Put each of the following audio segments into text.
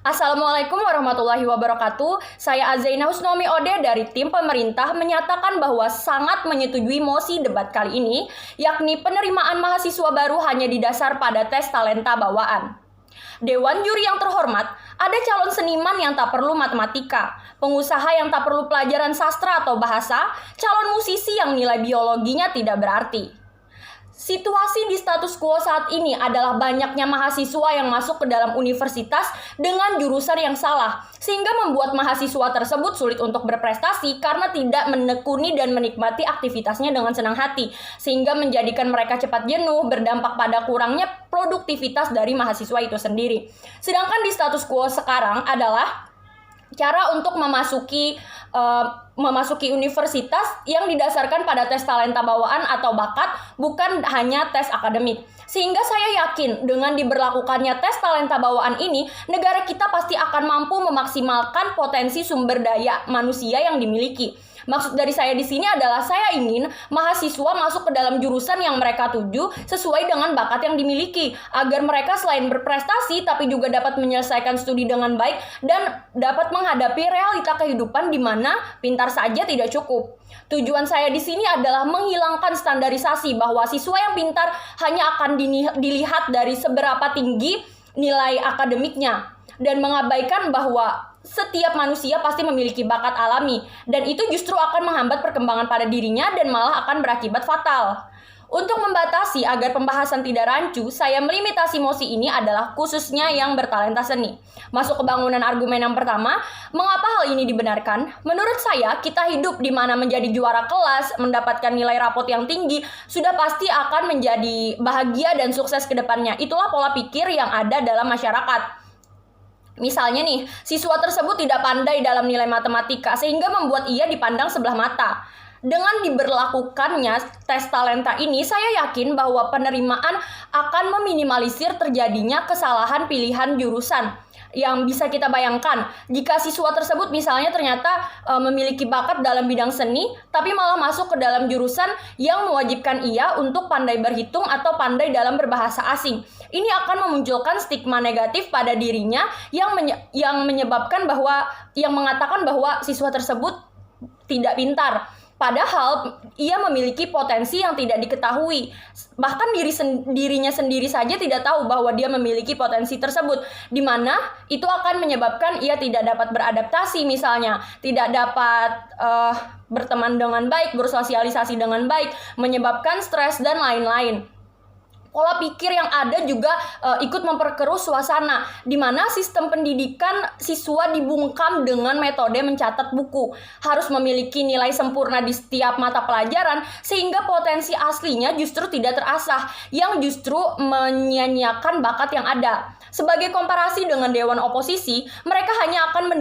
Assalamualaikum warahmatullahi wabarakatuh. Saya Azaina Husnomi Ode dari tim pemerintah menyatakan bahwa sangat menyetujui mosi debat kali ini, yakni penerimaan mahasiswa baru hanya didasar pada tes talenta bawaan. Dewan juri yang terhormat, ada calon seniman yang tak perlu matematika, pengusaha yang tak perlu pelajaran sastra atau bahasa, calon musisi yang nilai biologinya tidak berarti. Situasi di status quo saat ini adalah banyaknya mahasiswa yang masuk ke dalam universitas dengan jurusan yang salah, sehingga membuat mahasiswa tersebut sulit untuk berprestasi karena tidak menekuni dan menikmati aktivitasnya dengan senang hati, sehingga menjadikan mereka cepat jenuh, berdampak pada kurangnya produktivitas dari mahasiswa itu sendiri. Sedangkan di status quo sekarang adalah cara untuk memasuki universitas yang didasarkan pada tes talenta bawaan atau bakat, bukan hanya tes akademik. Sehingga saya yakin dengan diberlakukannya tes talenta bawaan ini, negara kita pasti akan mampu memaksimalkan potensi sumber daya manusia yang dimiliki. Maksud dari saya di sini adalah saya ingin mahasiswa masuk ke dalam jurusan yang mereka tuju sesuai dengan bakat yang dimiliki, agar mereka selain berprestasi tapi juga dapat menyelesaikan studi dengan baik dan dapat menghadapi realita kehidupan di mana pintar saja tidak cukup. Tujuan saya di sini adalah menghilangkan standarisasi bahwa siswa yang pintar hanya akan dilihat dari seberapa tinggi nilai akademiknya dan mengabaikan bahwa setiap manusia pasti memiliki bakat alami, dan itu justru akan menghambat perkembangan pada dirinya dan malah akan berakibat fatal. Untuk membatasi agar pembahasan tidak rancu, saya melimitasi mosi ini adalah khususnya yang bertalenta seni. Masuk ke bangunan argumen yang pertama, mengapa hal ini dibenarkan? Menurut saya, kita hidup di mana menjadi juara kelas, mendapatkan nilai rapot yang tinggi, sudah pasti akan menjadi bahagia dan sukses ke depannya. Itulah pola pikir yang ada dalam masyarakat. Misalnya nih, siswa tersebut tidak pandai dalam nilai matematika sehingga membuat ia dipandang sebelah mata. Dengan diberlakukannya tes talenta ini, saya yakin bahwa penerimaan akan meminimalisir terjadinya kesalahan pilihan jurusan. Yang bisa kita bayangkan, jika siswa tersebut misalnya ternyata memiliki bakat dalam bidang seni, tapi malah masuk ke dalam jurusan yang mewajibkan ia untuk pandai berhitung atau pandai dalam berbahasa asing. Ini akan memunculkan stigma negatif pada dirinya yang menyebabkan yang mengatakan bahwa siswa tersebut tidak pintar. Padahal ia memiliki potensi yang tidak diketahui. Bahkan dirinya sendiri saja tidak tahu bahwa dia memiliki potensi tersebut, di mana itu akan menyebabkan ia tidak dapat beradaptasi misalnya, tidak dapat berteman dengan baik, bersosialisasi dengan baik, menyebabkan stres dan lain-lain. Pola pikir yang ada juga ikut memperkeruh suasana, di mana sistem pendidikan siswa dibungkam dengan metode mencatat buku. Harus memiliki nilai sempurna di setiap mata pelajaran, sehingga potensi aslinya justru tidak terasah, yang justru menyia-nyiakan bakat yang ada. Sebagai komparasi dengan dewan oposisi, mereka hanya akan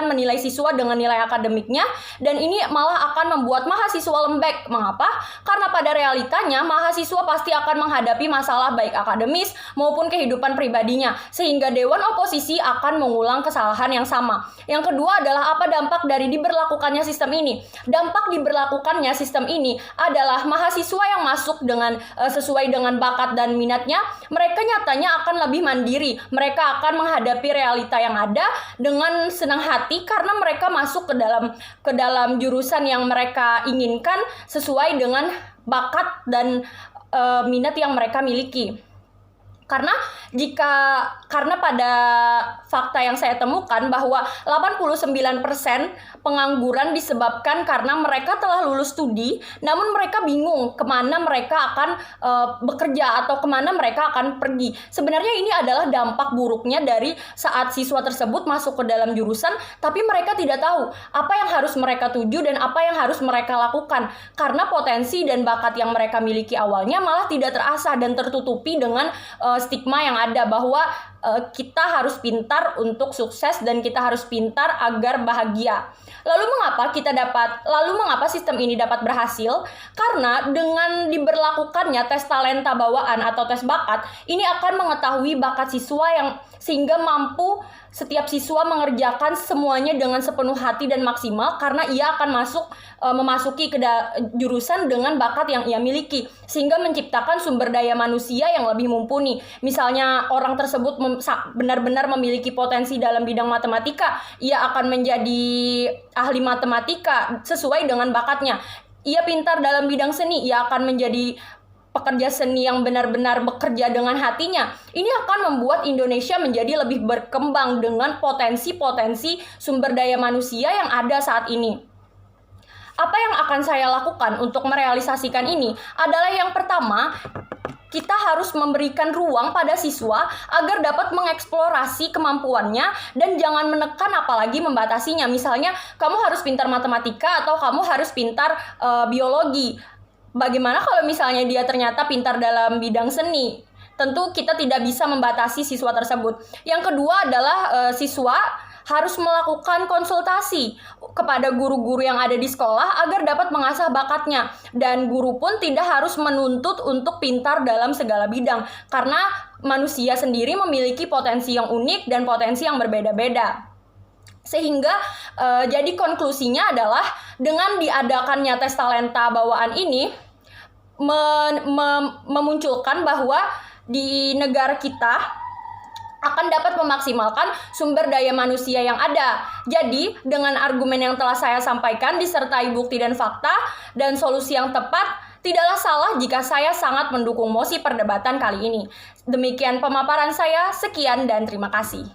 menilai siswa dengan nilai akademiknya, dan ini malah akan membuat mahasiswa lembek. Mengapa? Karena pada realitanya mahasiswa pasti akan menghadapi masalah baik akademis maupun kehidupan pribadinya, sehingga dewan oposisi akan mengulang kesalahan yang sama. Yang kedua adalah apa dampak dari diberlakukannya sistem ini? Dampak diberlakukannya sistem ini adalah mahasiswa yang masuk dengan sesuai dengan bakat dan minatnya, mereka nyatanya akan lebih mandiri. Mereka akan menghadapi realita yang ada dengan senang hati karena mereka masuk ke dalam jurusan yang mereka inginkan sesuai dengan bakat dan minat yang mereka miliki. Karena pada fakta yang saya temukan bahwa 89% pengangguran disebabkan karena mereka telah lulus studi, namun mereka bingung kemana mereka akan bekerja atau kemana mereka akan pergi. Sebenarnya ini adalah dampak buruknya dari saat siswa tersebut masuk ke dalam jurusan, tapi mereka tidak tahu apa yang harus mereka tuju dan apa yang harus mereka lakukan. Karena potensi dan bakat yang mereka miliki awalnya malah tidak terasah dan tertutupi dengan stigma yang ada bahwa kita harus pintar untuk sukses dan kita harus pintar agar bahagia. Lalu mengapa sistem ini dapat berhasil? Karena dengan diberlakukannya tes talenta bawaan atau tes bakat, ini akan mengetahui bakat siswa yang sehingga mampu setiap siswa mengerjakan semuanya dengan sepenuh hati dan maksimal karena ia akan memasuki ke jurusan dengan bakat yang ia miliki, sehingga menciptakan sumber daya manusia yang lebih mumpuni. Misalnya orang tersebut benar-benar memiliki potensi dalam bidang matematika, ia akan menjadi ahli matematika sesuai dengan bakatnya. Ia pintar dalam bidang seni, ia akan menjadi pekerja seni yang benar-benar bekerja dengan hatinya. Ini akan membuat Indonesia menjadi lebih berkembang dengan potensi-potensi sumber daya manusia yang ada saat ini. Apa yang akan saya lakukan untuk merealisasikan ini adalah yang pertama, kita harus memberikan ruang pada siswa agar dapat mengeksplorasi kemampuannya dan jangan menekan apalagi membatasinya. Misalnya, kamu harus pintar matematika atau kamu harus pintar biologi. Bagaimana kalau misalnya dia ternyata pintar dalam bidang seni? Tentu kita tidak bisa membatasi siswa tersebut. Yang kedua adalah siswa harus melakukan konsultasi kepada guru-guru yang ada di sekolah agar dapat mengasah bakatnya. Dan guru pun tidak harus menuntut untuk pintar dalam segala bidang, karena manusia sendiri memiliki potensi yang unik dan potensi yang berbeda-beda. Sehingga jadi konklusinya adalah dengan diadakannya tes talenta bawaan ini memunculkan bahwa di negara kita akan dapat memaksimalkan sumber daya manusia yang ada. Jadi, dengan argumen yang telah saya sampaikan disertai bukti dan fakta dan solusi yang tepat, tidaklah salah jika saya sangat mendukung mosi perdebatan kali ini. Demikian pemaparan saya, sekian dan terima kasih.